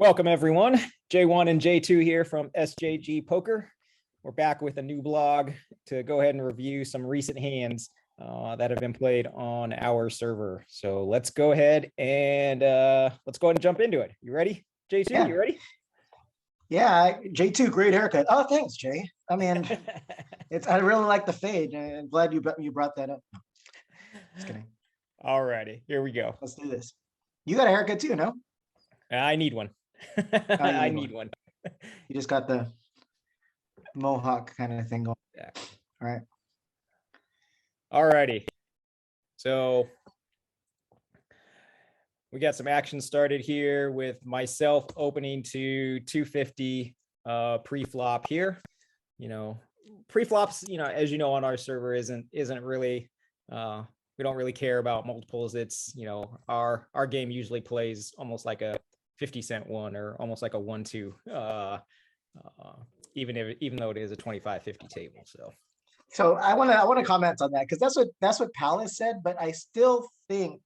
Welcome everyone. J1 and J2 here from SJG Poker. We're back with a new blog to go ahead and review some recent hands that have been played on our server. So let's go ahead and jump into it. You ready, J2? Yeah. You ready? Yeah, J2, great haircut. Oh, thanks, Jay. I mean, I really like the fade. I'm glad you brought that up. No, just kidding. All righty, here we go. Let's do this. You got a haircut too, no? I need one. I need one. You just got the mohawk kind of thing going. Yeah. All right. All righty. So we got some action started here with myself opening to 250 pre-flop here. You know, pre-flops, you know, as you know, on our server isn't really we don't really care about multiples. It's, you know, our game usually plays almost like a 50-cent one or almost like a 1-2 even though it is a 25-50 table. So I want to comment on that because that's what Palace said, but I still think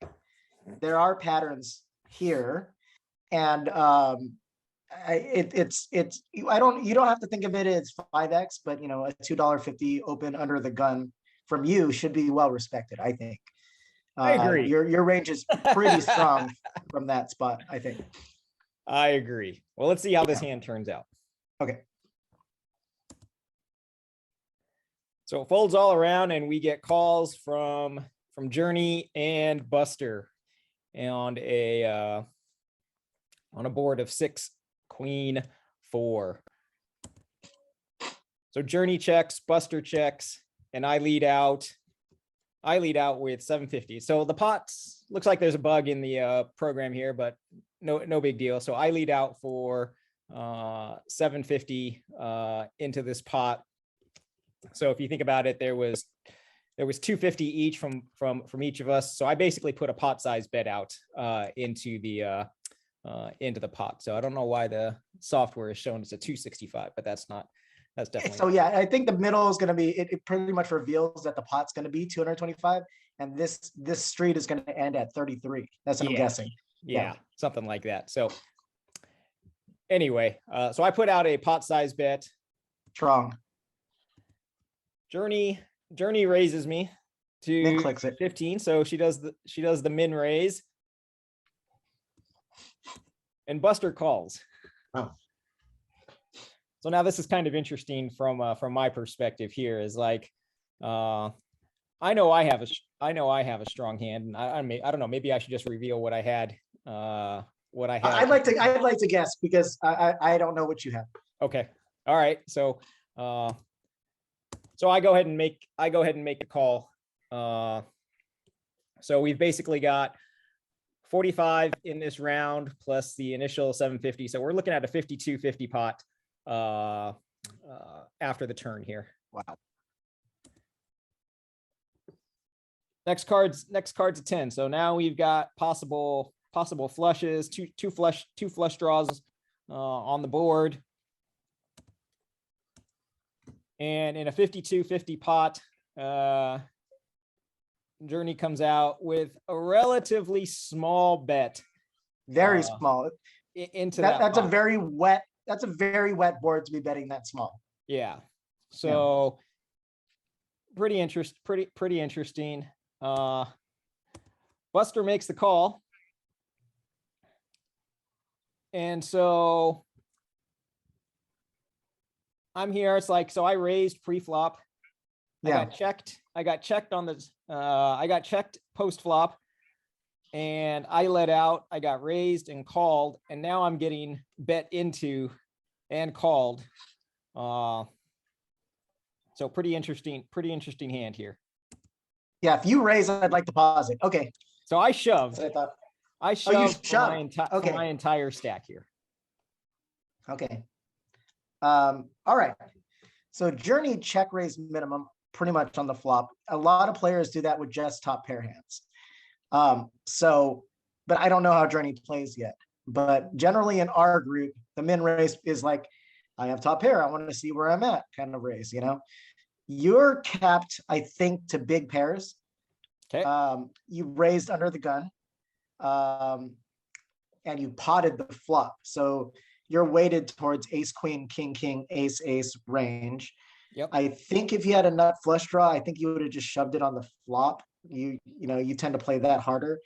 there are patterns here, and you don't have to think of it as 5x, but you know, a $2.50 open under the gun from you should be well respected. I think. I agree. Your range is pretty strong from that spot, I think. I agree. Well, let's see how this hand turns out. Okay. So it folds all around and we get calls from Journey and Buster and on a board of 6 queen 4. So Journey checks, Buster checks, and I lead out with 750. So the pots looks like there's a bug in the program here, but no big deal. So I lead out for 750 into this pot. So if you think about it, there was 250 each from each of us. So I basically put a pot size bet out into the pot. So I don't know why the software is showing it's a 265, but that's definitely. So yeah, I think the middle is going to be, it pretty much reveals that the pot's going to be 225, and this street is going to end at 33. That's what I'm guessing. Yeah, something like that. So anyway, so I put out a pot size bet. Strong. Journey raises me to Then clicks it. 15. So she does the min raise, and Buster calls. Oh. So now this is kind of interesting from my perspective here is like, I know I have a strong hand, and I don't know, maybe I should just reveal what I had. I'd like to guess because I don't know what you have. Okay. All right. So I go ahead and make the call. So we've basically got 45 in this round plus the initial 750. So we're looking at a 52-50 pot after the turn here. Wow. Next card's a 10. So now we've got possible flushes, two flush draws on the board. And in a 52-50 pot, Journey comes out with a relatively small bet. Very small. Into that's pot. That's a very wet board to be betting that small. Yeah. So pretty interesting. Buster makes the call. And so I'm here. It's like, so I raised pre-flop. Yeah. I got checked on the I got checked post-flop, and I let out. I got raised and called, and now I'm getting bet into and called. So pretty interesting hand here. Yeah, if you raise, I'd like to pause it. Okay. So I shoved. I shoved my entire stack here. Okay. All right. So Journey check raise minimum pretty much on the flop. A lot of players do that with just top pair hands. But I don't know how Journey plays yet. But generally in our group, the min raise is like, I have top pair. I want to see where I'm at kind of raise, you know. You're capped, I think, to big pairs. Okay. You raised under the gun. and you potted the flop. So you're weighted towards ace, queen, king, king, ace, ace range. Yep. I think if you had a nut flush draw, I think you would have just shoved it on the flop. You tend to play that harder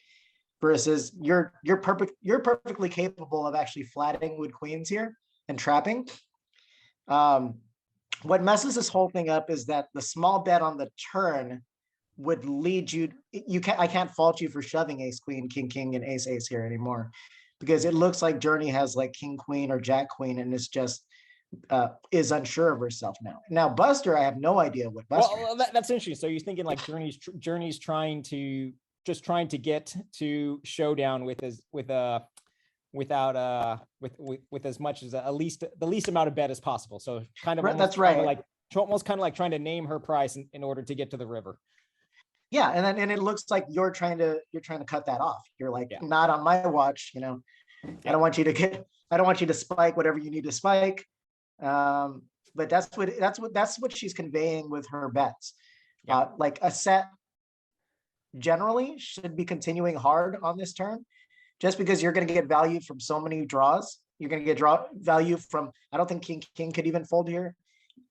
versus you're perfectly capable of actually flattening with queens here and trapping. What messes this whole thing up is that the small bet on the turn would lead you. I can't fault you for shoving ace, queen, king, king, and ace, ace here anymore, because it looks like Journey has like king, queen, or jack, queen, and it's just is unsure of herself now. Now Buster, I have no idea what Buster. Well, that's interesting. So you're thinking like Journey's trying to get to showdown with as much as the least amount of bet as possible. So kind of that's right. Like almost kind of like trying to name her price in order to get to the river. Yeah, and it looks like you're trying to cut that off. You're like, not on my watch. I don't want you to spike whatever you need to spike. But that's what she's conveying with her bets. Like a set generally should be continuing hard on this turn, just because you're going to get value from so many draws. You're going to get value from, I don't think king could even fold here.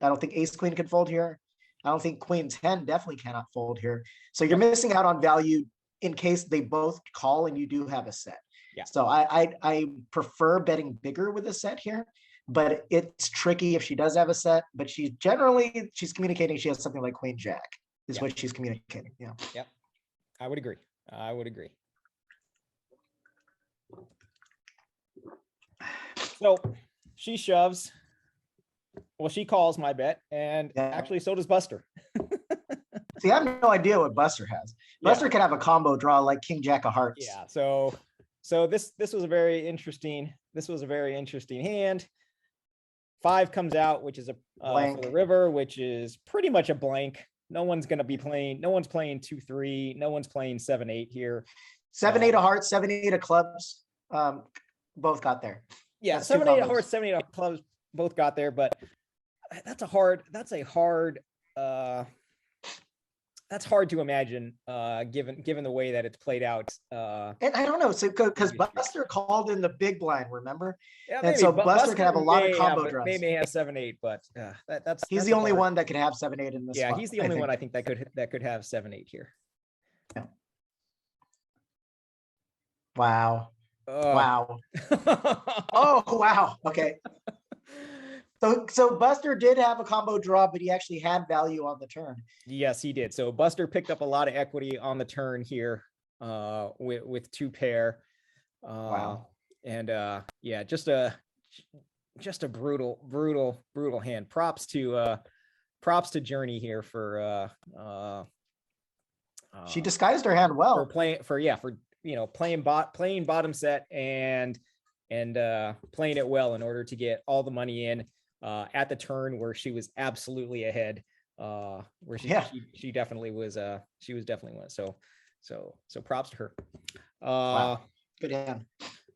I don't think ace queen could fold here. I don't think queen 10 definitely cannot fold here. So you're missing out on value in case they both call and you do have a set. Yeah. So I prefer betting bigger with a set here, but it's tricky if she does have a set, but she's communicating she has something like queen jack is what she's communicating. Yeah. Yep. I would agree. So she shoves. Well, she calls my bet, and actually so does Buster. See, I have no idea what Buster has. Buster could have a combo draw like king jack of hearts. Yeah. So this was a very interesting hand. 5 comes out, which is a for the river, which is pretty much a blank. No one's going to be playing. No one's playing 2-3. No one's playing 7-8 here. 7-8 of hearts, 7-8 of clubs. Both got there. Yeah, 7-8 of hearts, 7-8 of clubs. Both got there, but that's hard to imagine given the way that it's played out. And I don't know, so because Buster called in the big blind, remember? Yeah, and maybe. so Buster can have a lot of combo draws. They may have 7-8, but he's the only one that could have 7-8 in this. Yeah, spot, he's the only one I think that could have 7-8 here. Yeah. Wow. Wow. Oh wow. Okay. So Buster did have a combo draw, but he actually had value on the turn. Yes, he did. So Buster picked up a lot of equity on the turn here with 2 pair. Wow. And just a brutal hand. Props to Journey here for she disguised her hand well. Playing bottom set and playing it well in order to get all the money in at the turn where she was absolutely ahead, where she definitely was definitely one. So props to her. Wow. Good hand.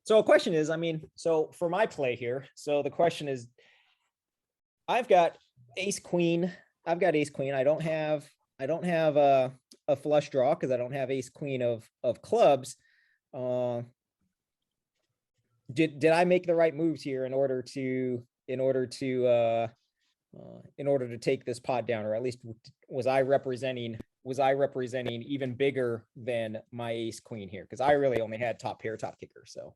So a question is, so for my play here, so the question is, I've got ace queen. I don't have a flush draw because I don't have ace queen of clubs. Did I make the right moves here in order to take this pot down, or at least was I representing even bigger than my ace queen here? Because I really only had top pair, top kicker. So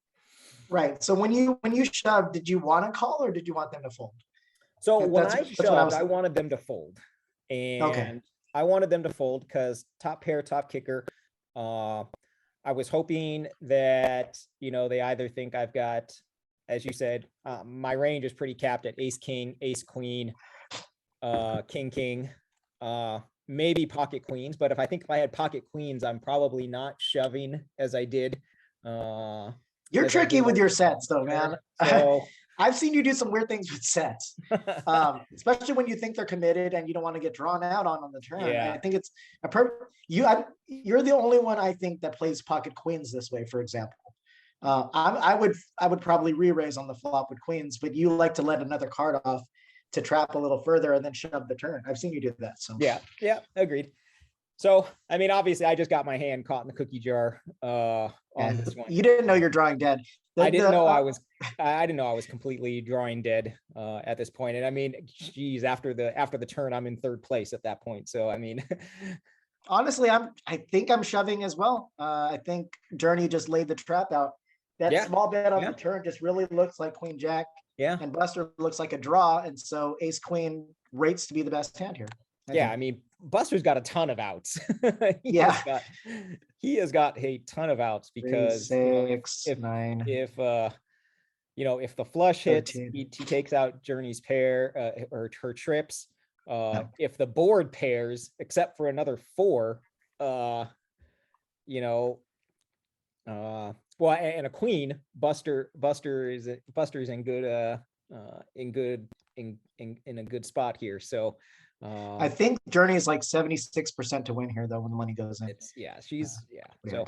right. So when you shoved, did you want to call or did you want them to fold? So when I shoved, I wanted them to fold, and I wanted them to fold because top pair, top kicker. I was hoping that, they either think I've got, as you said, my range is pretty capped at ace, king, ace, queen, king, king, maybe pocket queens. But if I had pocket queens, I'm probably not shoving as I did. You're tricky with your sets though, man. So, I've seen you do some weird things with sets, especially when you think they're committed and you don't want to get drawn out on the turn. Yeah. I think it's you're the only one I think that plays pocket queens this way, for example. I would probably re-raise on the flop with queens, but you like to let another card off to trap a little further and then shove the turn. I've seen you do that. So yeah, agreed. So obviously I just got my hand caught in the cookie jar on this one. You didn't know you're drawing dead. I didn't know I was completely drawing dead at this point. And I mean, geez, after the turn, I'm in third place at that point. So I mean, honestly, I think I'm shoving as well. I think Journey just laid the trap out. That Yeah. small bet on Yeah. the turn just really looks like Queen Jack, yeah, and Buster looks like a draw, and so Ace Queen rates to be the best hand here. I mean, Buster's got a ton of outs. Yeah. He has got a ton of outs because 3, 6, 9, if if the flush hits, 13. he takes out Journey's pair or her trips. Yeah. If the board pairs, except for another 4, well, and a queen, Buster is in good in a good spot here. So I think Journey is like 76% to win here, though, when the money goes in. So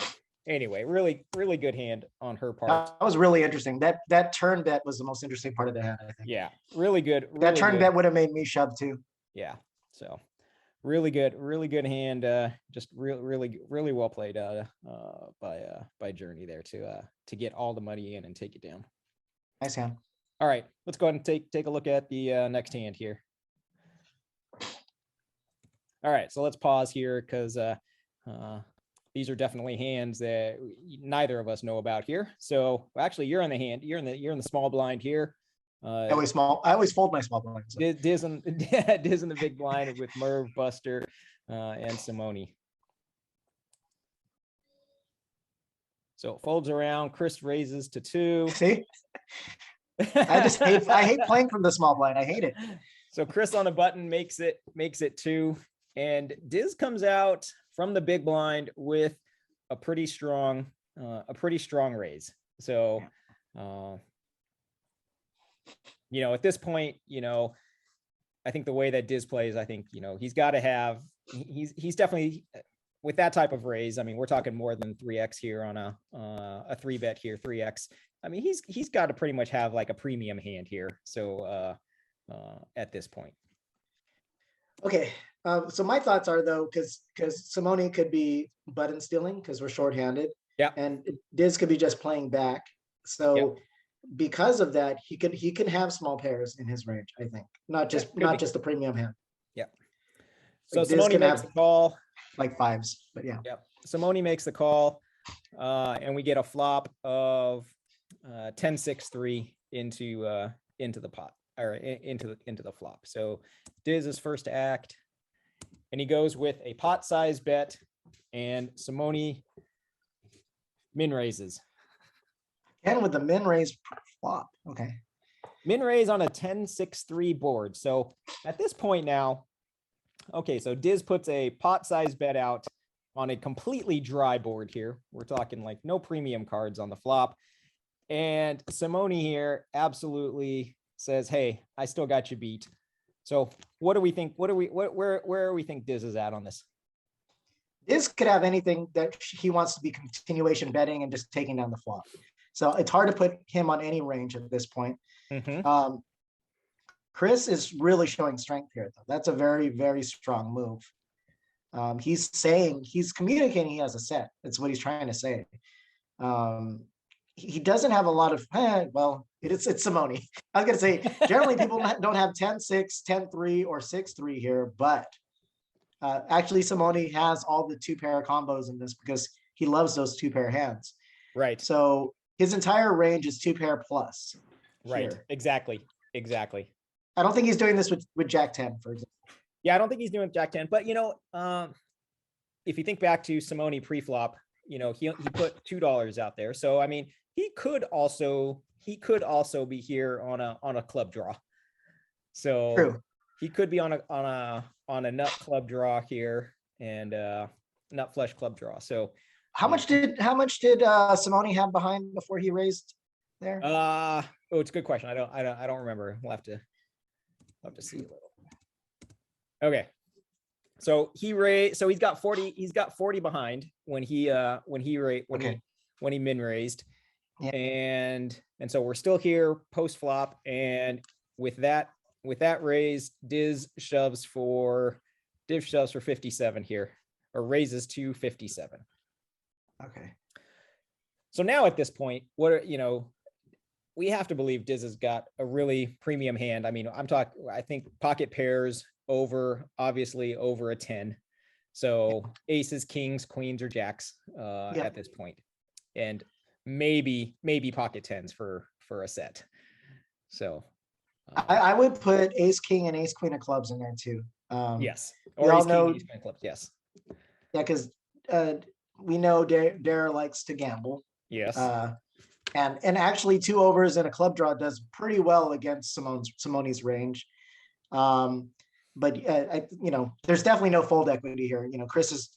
anyway, really good hand on her part. That was really interesting. That turn bet was the most interesting part of the hand, I think. Yeah, really good. That turn bet would have made me shove too. Yeah. So really good hand. Just really well played by Journey there to get all the money in and take it down. Nice hand. All right, let's go ahead and take a look at the next hand here. All right, so let's pause here because these are definitely hands that neither of us know about here. So actually, you're in the hand. You're in the small blind here. I always fold my small blind. So. Diz in the big blind with Merv, Buster, and Simone. So it folds around. Chris raises to 2. See, I hate playing from the small blind. I hate it. So Chris on a button makes it 2, and Diz comes out from the big blind with a pretty strong raise. So. At this point, I think the way that Diz plays, I think, he's got to have, he's definitely with that type of raise. I mean, we're talking more than 3x here on a 3-bet here, 3x. I mean, he's got to pretty much have like a premium hand here. So at this point. Okay. So my thoughts are, though, because Simone could be button stealing because we're shorthanded. Yeah. And Diz could be just playing back. So. Yep. Because of that, he can have small pairs in his range. I think not just the premium hand. Yeah. So like Simone makes the call, like 5s, but yeah. Yep. Simone makes the call, and we get a flop of 10-6-3 into the pot or into the flop. So Diz is first to act, and he goes with a pot size bet, and Simone min raises. And with the min raise flop. Okay. Min raise on a 10-6-3 board. So at this point now, okay, so Diz puts a pot size bet out on a completely dry board here. We're talking like no premium cards on the flop. And Simone here absolutely says, hey, I still got you beat. So what do we think? Where do we think Diz is at on this? Diz could have anything that he wants to be continuation betting and just taking down the flop. So it's hard to put him on any range at this point. Mm-hmm. Chris is really showing strength here, though. That's a very, very strong move. He's communicating he has a set. That's what he's trying to say. He doesn't have a lot of, it's Simone. I was going to say, generally people don't have 10-6, 10-3, or 6-3 here, but actually Simone has all the 2-pair combos in this because he loves those 2-pair hands. Right. So his entire range is 2-pair plus. Right. Here. Exactly. I don't think he's doing this with Jack 10, for example. Yeah, I don't think he's doing Jack 10. But if you think back to Simone pre-flop, he put $2 out there. So I mean, he could also be here on a club draw. So True. He could be on a nut club draw here and nut flush club draw. So how much did Simone have behind before he raised there? It's a good question. I don't remember. We'll have to see a little. Okay. So he's got 40 behind when he min raised. Yeah. And so we're still here post flop, and with that raise, Diz shoves for 57 here, or raises to 57. Okay. So now at this point, we have to believe Diz has got a really premium hand. I mean, I think pocket pairs over, obviously over a 10. So aces, kings, queens, or jacks at this point. And maybe pocket tens for a set. So I would put ace king and ace queen of clubs in there too. yes, or ace king, ace queen of clubs. Yes. Yeah, because we know Dara likes to gamble. Yes. And actually 2 overs and a club draw does pretty well against Simone's range. But there's definitely no fold equity here. Chris is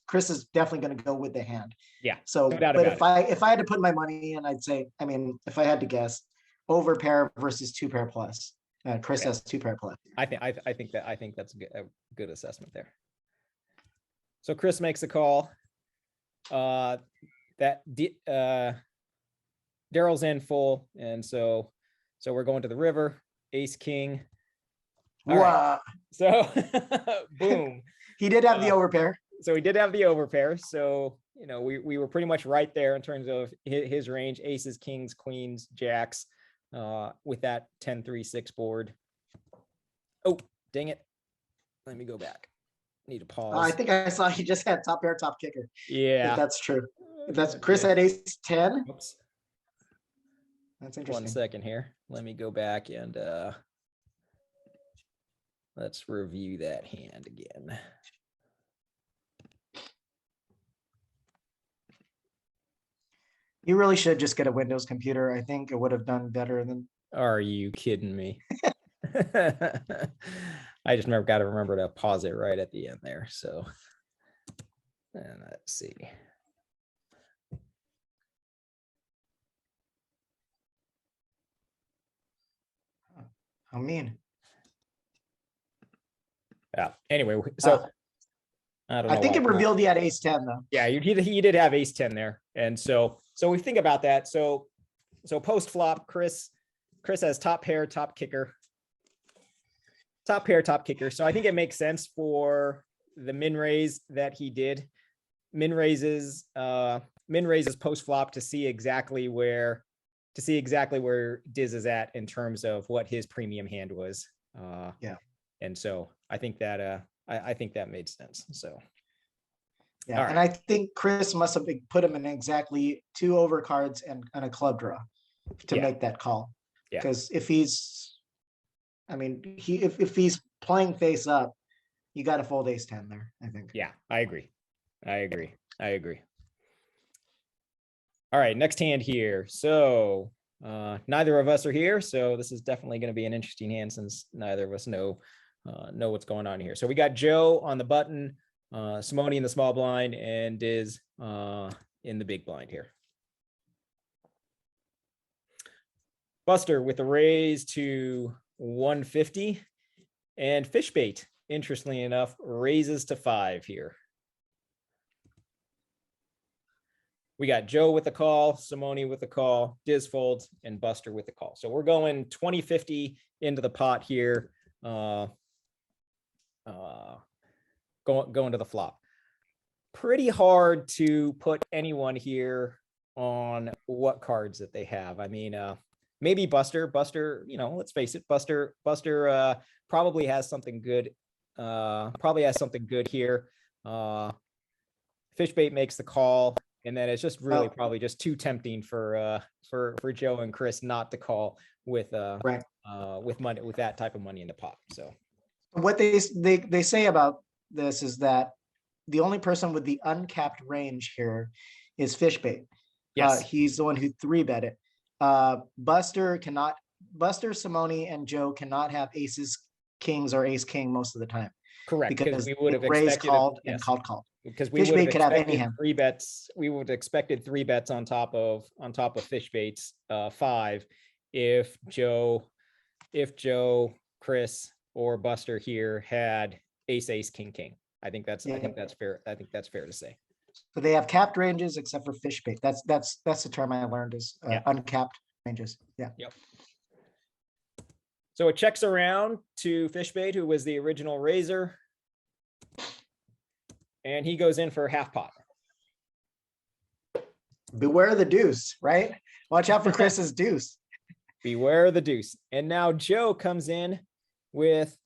definitely going to go with the hand. Yeah. So, no but if I had to put my money in, I'd say, I mean, if I had to guess, over pair versus 2 pair plus. Chris has 2 pair plus. I think that's a good assessment there. So Chris makes a call. Daryl's in full, and so we're going to the river. Ace king. All right. So boom. He did have the overpair. So he did have the overpair. So we were pretty much right there in terms of his range: aces, kings, queens, jacks, with that 10-3-6 board. Oh, dang it! Let me go back. Need to pause. I think I saw he just had top pair, top kicker. Yeah, if that's true. If that's Chris had ace 10. Oops. That's interesting. 1 second here. Let me go back and let's review that hand again. You really should just get a Windows computer. I think it would have done better than. Are you kidding me? I just got to remember to pause it right at the end there. So, and let's see. How mean? Yeah. Anyway, so I think it revealed he had ace 10 though. Yeah, he did have ace 10 there, and so we think about that. So post flop, Chris has top pair, top kicker. Top pair, top kicker. So I think it makes sense for the min raise that he did. Min raises post flop to see exactly where Diz is at in terms of what his premium hand was. Yeah. And so I think that I think that made sense. So yeah, right. And I think Chris must have put him in exactly 2 overcards and a club draw to make that call. Yeah. Because if he's if he's playing face up, you got to fold ace 10 there, I think. Yeah, I agree. All right, next hand here. So neither of us are here, so this is definitely going to be an interesting hand since neither of us know what's going on here. So we got Joe on the button, Simone in the small blind, and Diz in the big blind here. Buster with a raise to 150, and Fishbait, interestingly enough, raises to 5 here. We got Joe with the call, Simone with the call, Diz folds, and Buster with the call. So we're going 20-50 into the pot here, going to the flop. Pretty hard to put anyone here on what cards that they have. I mean, maybe Buster, let's face it, Buster probably has something good. Here. Fishbait makes the call, and then it's just really probably just too tempting for Joe and Chris not to call with money, with that type of money in the pot. So what they say about this is that the only person with the uncapped range here is Fishbait. Yes. He's the one who 3-bet it. Buster, Simone, and Joe cannot have aces, kings, or ace king most of the time. Correct, because we would have raised, called, and called. Because we would have could have any hand. 3 bets. We would have expected 3 bets on top of Fishbait's 5 if Joe, Chris, or Buster here had ace, king. I think that's fair. I think that's fair to say. So they have capped ranges except for Fishbait. That's the term I learned is uncapped ranges. Yeah. Yep. So it checks around to Fishbait, who was the original raiser, and he goes in for half pot. Beware the deuce, right? Watch out for Chris's deuce. Beware the deuce. And now Joe comes in with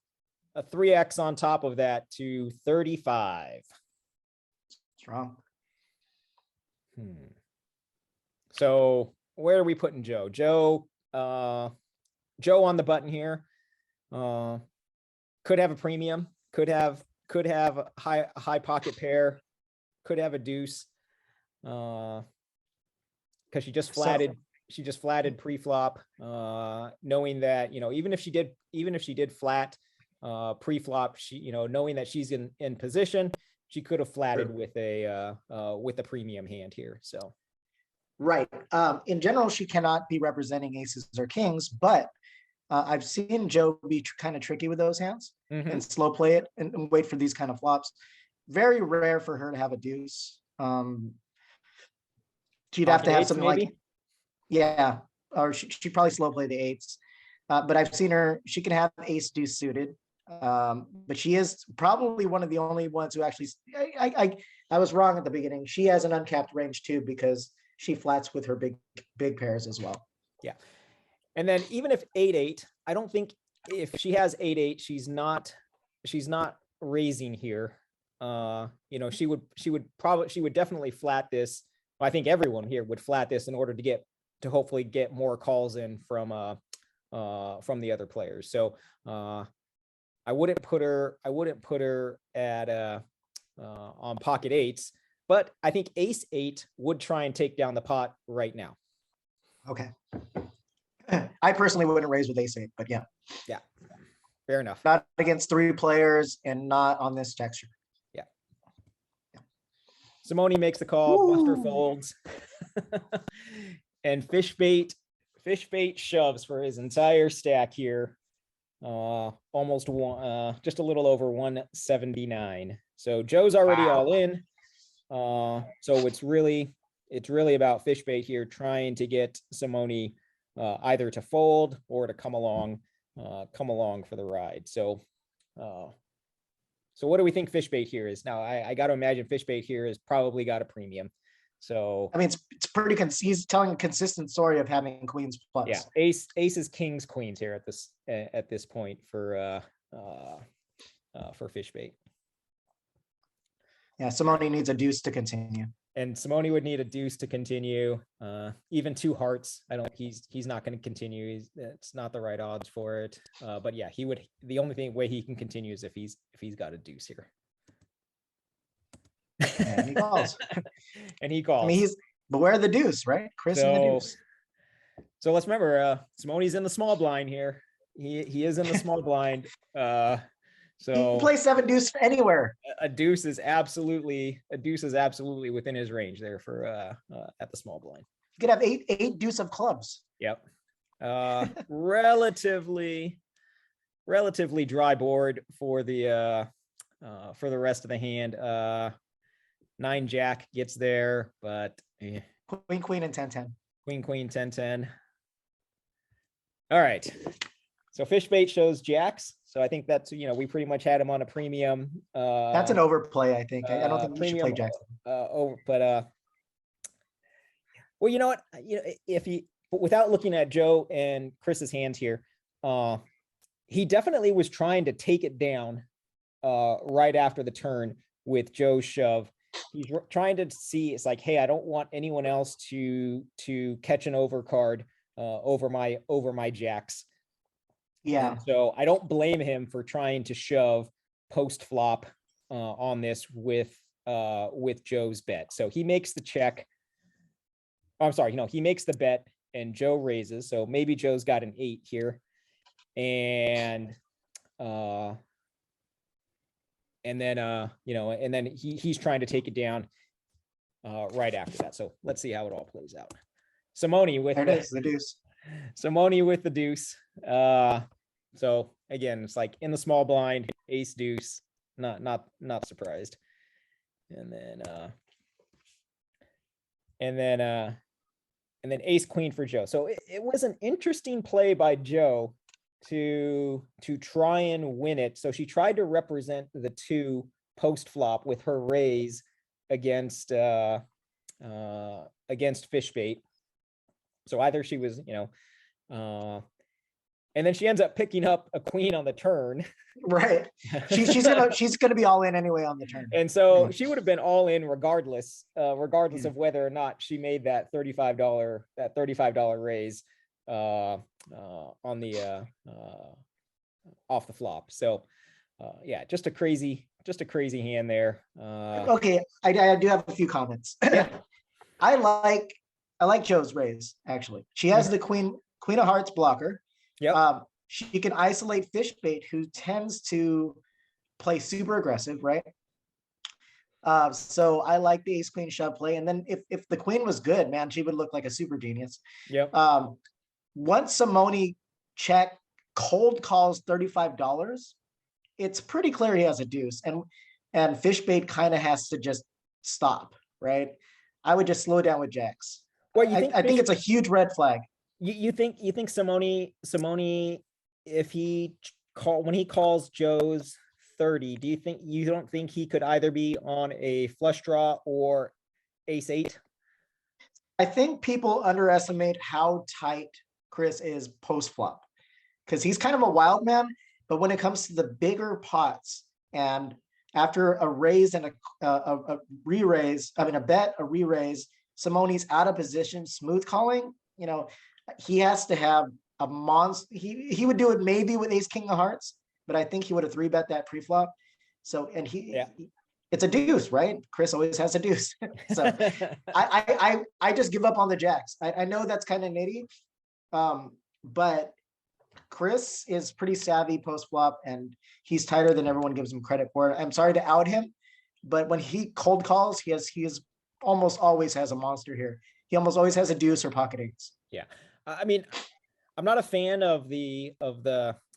a 3x on top of that to 35. Strong. So where are we putting Joe? Joe on the button here. Could have a premium, could have a high pocket pair, could have a deuce. Because she just flatted pre-flop, knowing that, even if she did flat pre-flop, knowing that she's in position, she could have flatted with a premium hand here. So right. In general, she cannot be representing aces or kings, but I've seen Joe be kind of tricky with those hands and slow play it and wait for these kind of flops. Very rare for her to have a deuce. She'd have to have something maybe? Yeah, or she'd probably slow play the eights. But I've seen her, she can have ace deuce suited. But she is probably one of the only ones who actually, I was wrong at the beginning. She has an uncapped range too, because she flats with her big pairs as well. Yeah. And then even if 8-8, I don't think if she has 8-8, she's not raising here. She would definitely flat this. I think everyone here would flat this in order to hopefully get more calls in from the other players. So I wouldn't put her at on pocket eights, but I think ace 8 would try and take down the pot right now. Okay. I personally wouldn't raise with ace 8, but yeah. Yeah, fair enough. Not against 3 players and not on this texture. Yeah. Simone makes the call, Buster folds, and fish bait shoves for his entire stack here. Almost just a little over 179. So Joe's already all in. So it's really about fish bait here, trying to get Simone either to fold or to come along for the ride. So what do we think fish bait here is? Now I got to imagine fish bait here has probably got a premium. So I mean, it's pretty he's telling a consistent story of having queens plus. Yeah, aces, kings, queens here at this point for fish bait. Yeah, Simone needs a deuce to continue. And Simone would need a deuce to continue. Even 2 hearts, I don't think he's not going to continue. It's not the right odds for it. But yeah, he would. The only way he can continue is if he's got a deuce here. And he calls. And he calls. I mean, beware the deuce, right? Chris and the deuce. So let's remember, Simone's in the small blind here. He is in the small blind. So he can play 7 deuce anywhere. A deuce is absolutely within his range there for at the small blind. You could have eight deuce of clubs. Yep. Relatively dry board for the rest of the hand. 9 jack gets there, but queen and 10-10. Queen 10-10. All right. So fish bait shows jacks. So I think that's, we pretty much had him on a premium. That's an overplay, I think. I don't think we should play jacks. Well, you know what? But without looking at Joe and Chris's hands here, he definitely was trying to take it down right after the turn with Joe's shove. He's trying to see, it's like, hey, I don't want anyone else to catch an overcard over my jacks. Yeah. And so I don't blame him for trying to shove post flop on this with Joe's bet. So he makes the check. I'm sorry, he makes the bet and Joe raises. So maybe Joe's got an 8 here. And then he's trying to take it down right after that. So let's see how it all plays out. Simone with the deuce. Simone with the deuce. So again, it's like in the small blind, ace deuce, not surprised. And then ace queen for Joe. So it was an interesting play by Joe to try and win it. So she tried to represent the 2 post flop with her raise against fish bait. So either she was, And then she ends up picking up a queen on the turn. Right. She's gonna be all in anyway on the turn. And so she would have been all in regardless, regardless Yeah. of whether or not she made that $35 raise on the off the flop. So yeah, just a crazy hand there. Okay, I do have a few comments. Yeah. I like Joe's raise, actually. She has the queen of hearts blocker. Yep. She can isolate fish bait, who tends to play super aggressive, right? So I like the ace queen shove play. And then if the queen was good, man, she would look like a super genius. Yep. Once Simone check cold calls $35, it's pretty clear he has a deuce, and fish bait kind of has to just stop, right? I would just slow down with jacks. Well, you think I think it's a huge red flag. You think Simone, if when he calls Joe's 30, you don't think he could either be on a flush draw or ace 8? I think people underestimate how tight Chris is post flop, because he's kind of a wild man, but when it comes to the bigger pots, and after a raise and a re-raise, I mean a bet, a re-raise, Simone's out of position, smooth calling, he has to have a monster. He would do it maybe with ace king of hearts, but I think he would have 3-bet that pre-flop. So, and it's a deuce, right? Chris always has a deuce. So I just give up on the jacks. I know that's kind of nitty, but Chris is pretty savvy post flop, and he's tighter than everyone gives him credit for. I'm sorry to out him, but when he cold calls, he is almost always has a monster here. He almost always has a deuce or pocket eights. Yeah, I mean, I'm not a fan of the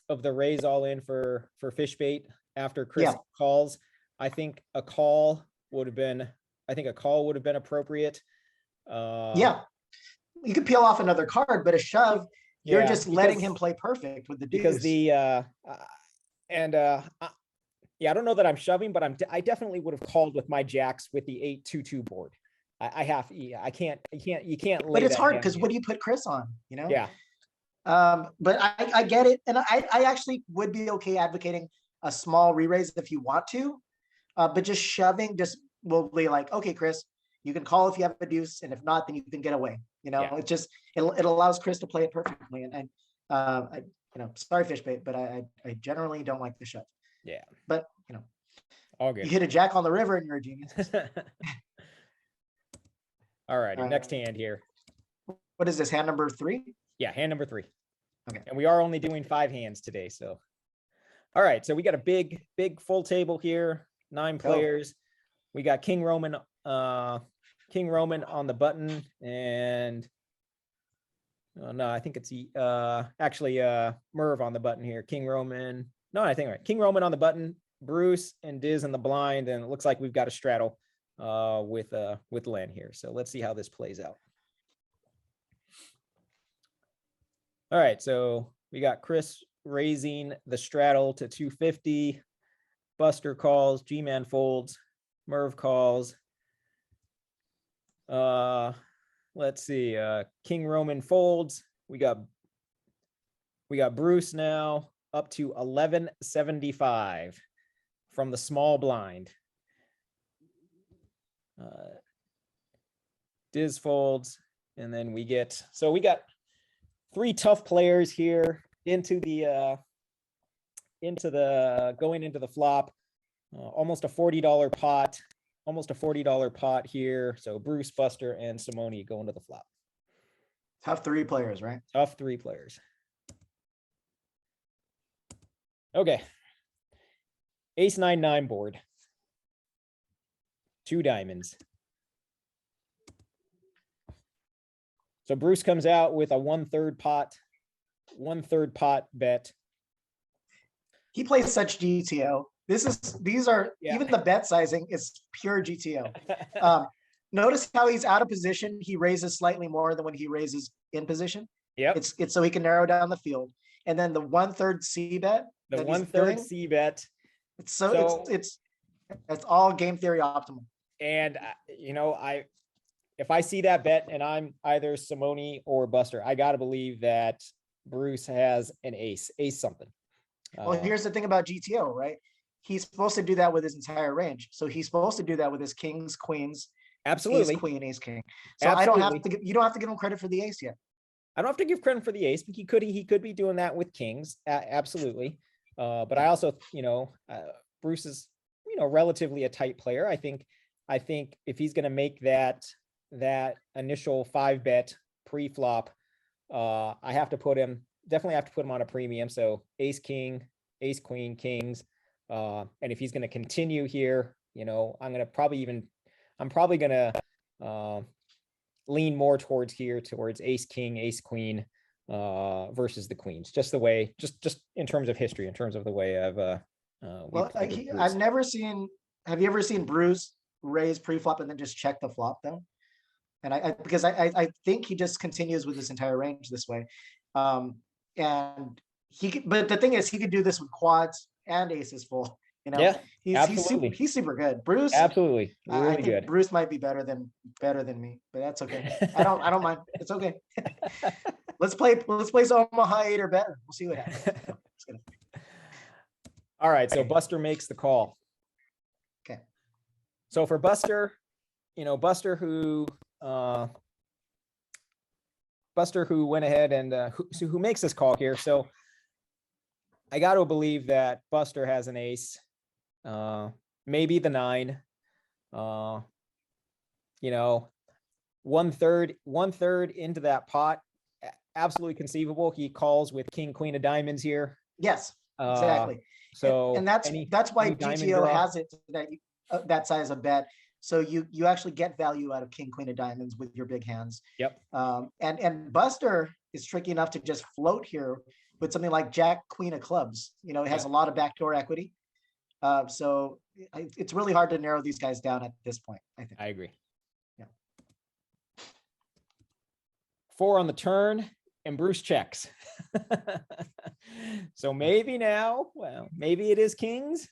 raise all in for fish bait after Chris calls. I think a call would have been appropriate. Yeah, you could peel off another card, but a shove, you're just letting him play perfect with the deuce. Because I don't know that I'm shoving, but I definitely would have called with my jacks with the 8-2-2 board. You can't lay. But it's hard because what do you put Chris on? Yeah. But I get it, and I actually would be okay advocating a small re-raise if you want to, but just shoving will be like, okay, Chris, you can call if you have a deuce, and if not, then you can get away. It allows Chris to play it perfectly, and sorry fish bait, but I generally don't like the shove. Yeah, but all good. You hit a jack on the river and you're a genius. All righty, next hand here. What is this, hand number 3? Yeah, hand number 3. Okay. And we are only doing 5 hands today, so. All right, so we got a big full table here, 9 players. We got King Roman on the button, and no, I think it's actually Merv on the button here. King Roman. No, I think right. King Roman on the button, Bruce and Diz in the blind, and it looks like we've got a straddle with Len here. So let's see how this plays out. All right, so we got Chris raising the straddle to 250. Buster calls, G-man folds, Merv calls. Let's see. King Roman folds. We got Bruce now up to 1175 from the small blind. Diz folds, and then we got 3 tough players here into the going into the flop. Almost a $40 pot. Almost a $40 pot here. So Bruce, Buster, and Simone go into the flop. Tough 3 players, right? Tough 3 players. Okay. Ace 9-9 board. 2 diamonds. So Bruce comes out with a 1/3 pot bet. He plays such GTO. These are even the bet sizing is pure GTO. Notice how he's out of position. He raises slightly more than when he raises in position. Yep. It's so he can narrow down the field. And then the 1/3 C bet. The 1/3 C bet. It's all game theory optimal. And if I see that bet and I'm either Simone or Buster, I got to believe that Bruce has an ace something. Well, here's the thing about GTO, right? He's supposed to do that with his entire range. So he's supposed to do that with his kings, queens, Absolutely. ace, queen, ace, king. So Absolutely. I don't have to, you don't have to give him credit for the ace yet. I don't have to give credit for the ace, but he could be doing that with kings. Absolutely. But I also, Bruce is, relatively a tight player. I think if he's going to make that initial 5-bet pre-flop, I definitely have to put him on a premium. So ace, king, ace, queen, kings. And if he's going to continue here, I'm probably going to lean more towards ace, king, ace, queen, versus the queens, just in terms of history, in terms of the way I've never seen, have you ever seen Bruce raise pre-flop and then just check the flop though? And because I think he just continues with his entire range this way. And but the thing is, he could do this with quads and aces full. Yeah, he's super good. Bruce, absolutely, really I think good. Bruce might be better than me, but that's okay. I don't mind. It's okay. Let's play some Omaha 8 or better. We'll see what happens. All right, so Buster makes the call. Okay. So for Buster, Buster who went ahead and who makes this call here. So I got to believe that Buster has an ace, maybe the 9. One third into that pot, absolutely conceivable. He calls with king, queen of diamonds here. Yes, exactly. So and that's why GTO has it that size of bet. So you actually get value out of king, queen of diamonds with your big hands. Yep. And Buster is tricky enough to just float here with something like jack, queen of clubs. It has a lot of backdoor equity. So it's really hard to narrow these guys down at this point, I think. I agree. Yeah. 4 on the turn, and Bruce checks. So maybe it is kings.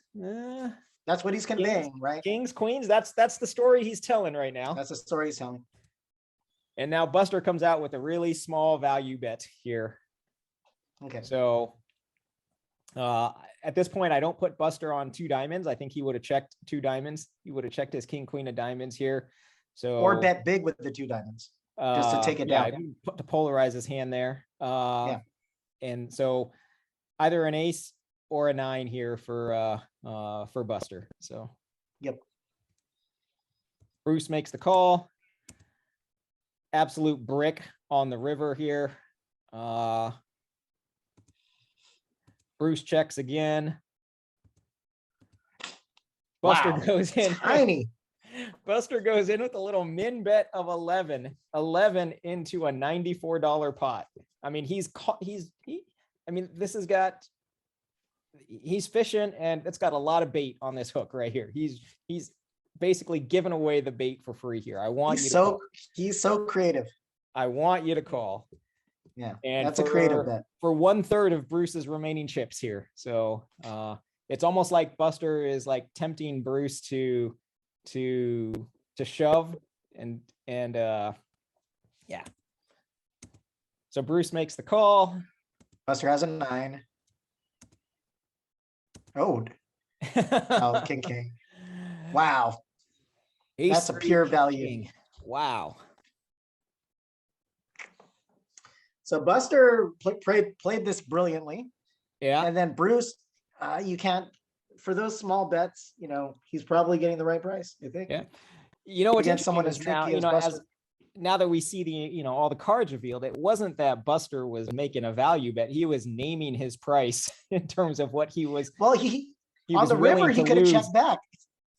That's what he's conveying, right? Kings, queens. That's the story he's telling right now. That's the story he's telling. And now Buster comes out with a really small value bet here. Okay. So at this point, I don't put Buster on 2 diamonds. I think he would have checked 2 diamonds. He would have checked his king, queen of diamonds here. So or bet big with the 2 diamonds just to take it down. To polarize his hand there. And so either an ace or a 9 here for Buster. So yep. Bruce makes the call. Absolute brick on the river here. Bruce checks again. Buster goes in. Tiny. Buster goes in with a little min bet of 11 into a $94 pot. I mean, he's fishing, and it's got a lot of bait on this hook right here. He's basically giving away the bait for free here. He's so creative. I want you to call. Yeah, and that's a creative bet for 1/3 of Bruce's remaining chips here. So it's almost like Buster is like tempting Bruce to shove and yeah. So Bruce makes the call. Buster has a 9. Oh, king. Wow. That's a pure value. King. Wow. So Buster played this brilliantly. Yeah. And then Bruce, you can't, for those small bets, he's probably getting the right price, I think. Yeah. What's against someone as tricky as Buster. Now that we see all the cards revealed, it wasn't that Buster was making a value bet. He was naming his price in terms of what he was. Well, he on the river, he could have checked back.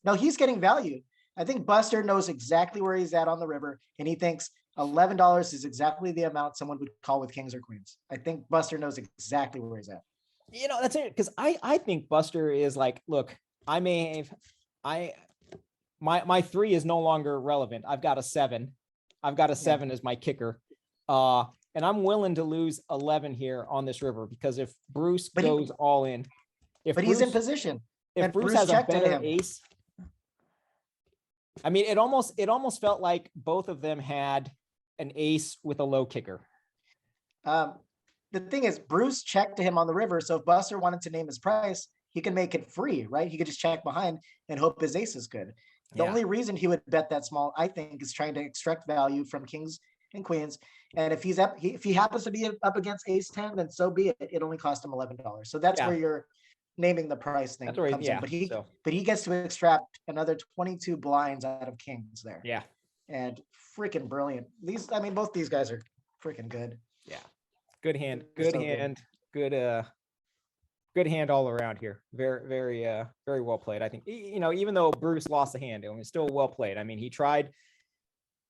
No, he's getting value. I think Buster knows exactly where he's at on the river, and he thinks $11 is exactly the amount someone would call with kings or queens. I think Buster knows exactly where he's at. That's it. Because I think Buster is like, look, my 3 is no longer relevant. I've got a 7. I've got a 7 as my kicker. And I'm willing to lose 11 here on this river, because if Bruce goes all in, he's in position. If Bruce has a better ace, I mean, it almost felt like both of them had an ace with a low kicker. the thing is, Bruce checked to him on the river. So if Buster wanted to name his price, he can make it free, right? He could just check behind and hope his ace is good. The only reason he would bet that small, I think, is trying to extract value from kings and queens. And if he's up, if he happens to be up against ace 10, then so be it. It only cost him $11. So that's where you're naming the price thing comes in. But he gets to extract another 22 blinds out of kings there. Yeah. And freaking brilliant. Both these guys are freaking good. Yeah. Good hand. Good hand. Good hand all around here. Very well played. I think, even though Bruce lost the hand, it was still well played. I mean, he tried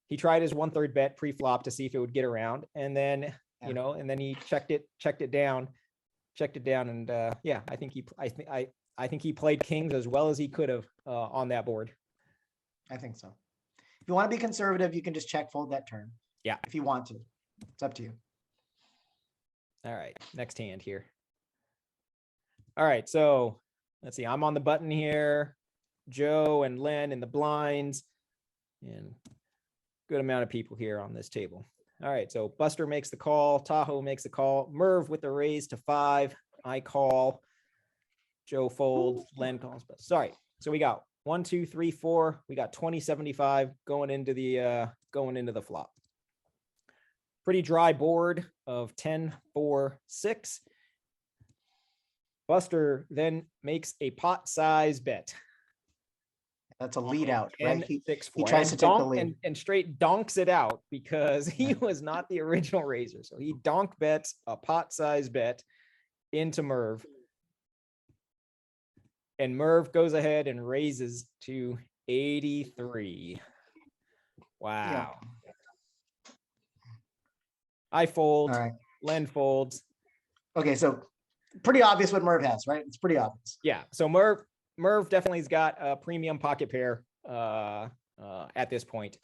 his 1/3 bet pre-flop to see if it would get around, and then and then he checked it down, and I think he played kings as well as he could have on that board. I think so. If you want to be conservative, you can just check fold that turn. Yeah. If you want to, it's up to you. All right, next hand here. All right, so let's see. I'm on the button here. Joe and Len in the blinds, and good amount of people here on this table. All right, so Buster makes the call. Tahoe makes the call. Merv with the raise to 5. I call. Joe folds. Len calls. Sorry. So we got 1, 2, 3, 4. We got 20-75 going into the flop. Pretty dry board of 10, 4, 6. Buster then makes a pot size bet. That's a lead out, right? He 6, 4. He tries to take the lead. And straight donks it out because he was not the original raiser. So he donk bets a pot size bet into Merv. And Merv goes ahead and raises to 83. Wow. Yeah. I fold. All right. Len folds. Okay, so pretty obvious what Merv has, right? It's pretty obvious. Yeah. So Merv definitely has got a premium pocket pair at this point.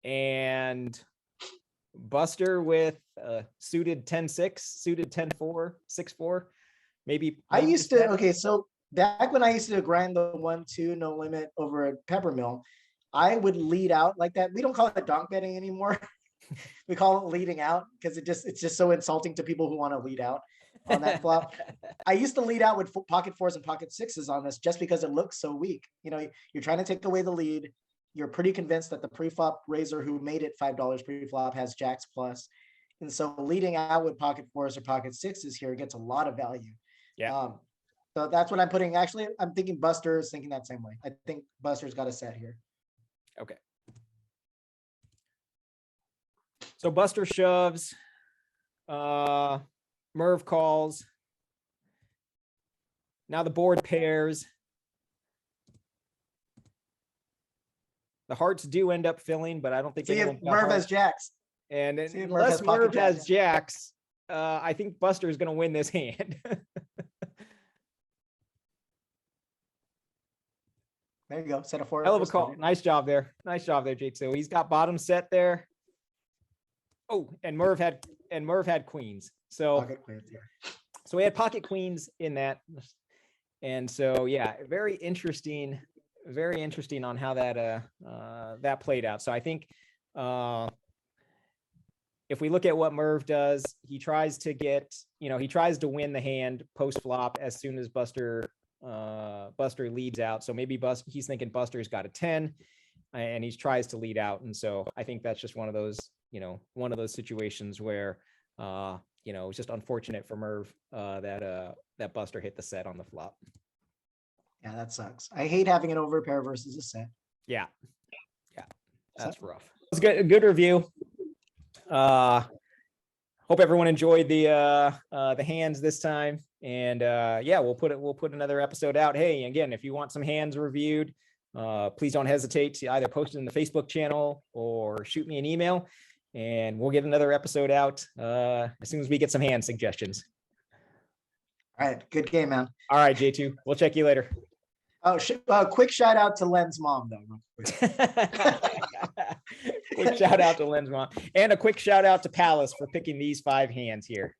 And Buster with suited 10-6, suited 10-4, 6-4. Maybe I used to, okay, so back when I used to grind the 1-2 no limit over at Peppermill, I would lead out like that. We don't call it donk betting anymore. We call it leading out because it's just so insulting to people who want to lead out on that flop. I used to lead out with pocket 4s and pocket 6s on this just because it looks so weak. You're trying to take away the lead. You're pretty convinced that the pre-flop raiser who made it $5 pre-flop has jacks plus. And so leading out with pocket 4s or pocket 6s here gets a lot of value. Yeah. So that's what I'm putting. Actually, I'm thinking Buster is thinking that same way. I think Buster's got a set here. Okay. So Buster shoves, Merv calls. Now the board pairs. The hearts do end up filling, but I don't think Merv has jacks. And unless Merv has jacks, I think Buster is going to win this hand. There you go. Set a 4. Hell of a call. Nice job there. Nice job there, Jake. So he's got bottom set there. Oh, and Merv had queens. So, so we had pocket queens in that. And so, yeah, very interesting on how that played out. So I think if we look at what Merv does, he tries to win the hand post flop as soon as Buster leads out. So maybe he's thinking Buster's got a 10 and he tries to lead out. And so I think that's just one of those situations where, it's just unfortunate for Merv that Buster hit the set on the flop. Yeah, that sucks. I hate having an overpair versus a set. Yeah. That's rough. It was good review. Hope everyone enjoyed the hands this time. And we'll put another episode out. Hey, again, if you want some hands reviewed, please don't hesitate to either post it in the Facebook channel or shoot me an email, and we'll get another episode out as soon as we get some hand suggestions. All right, good game, man. All right, J2, we'll check you later. Oh, quick shout out to Len's mom, though. Quick shout out to Len's mom, and a quick shout out to Palace for picking these 5 hands here.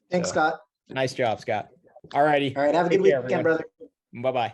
Thanks, Scott. Nice job, Scott. All righty. All right, have a good weekend, brother. Bye-bye.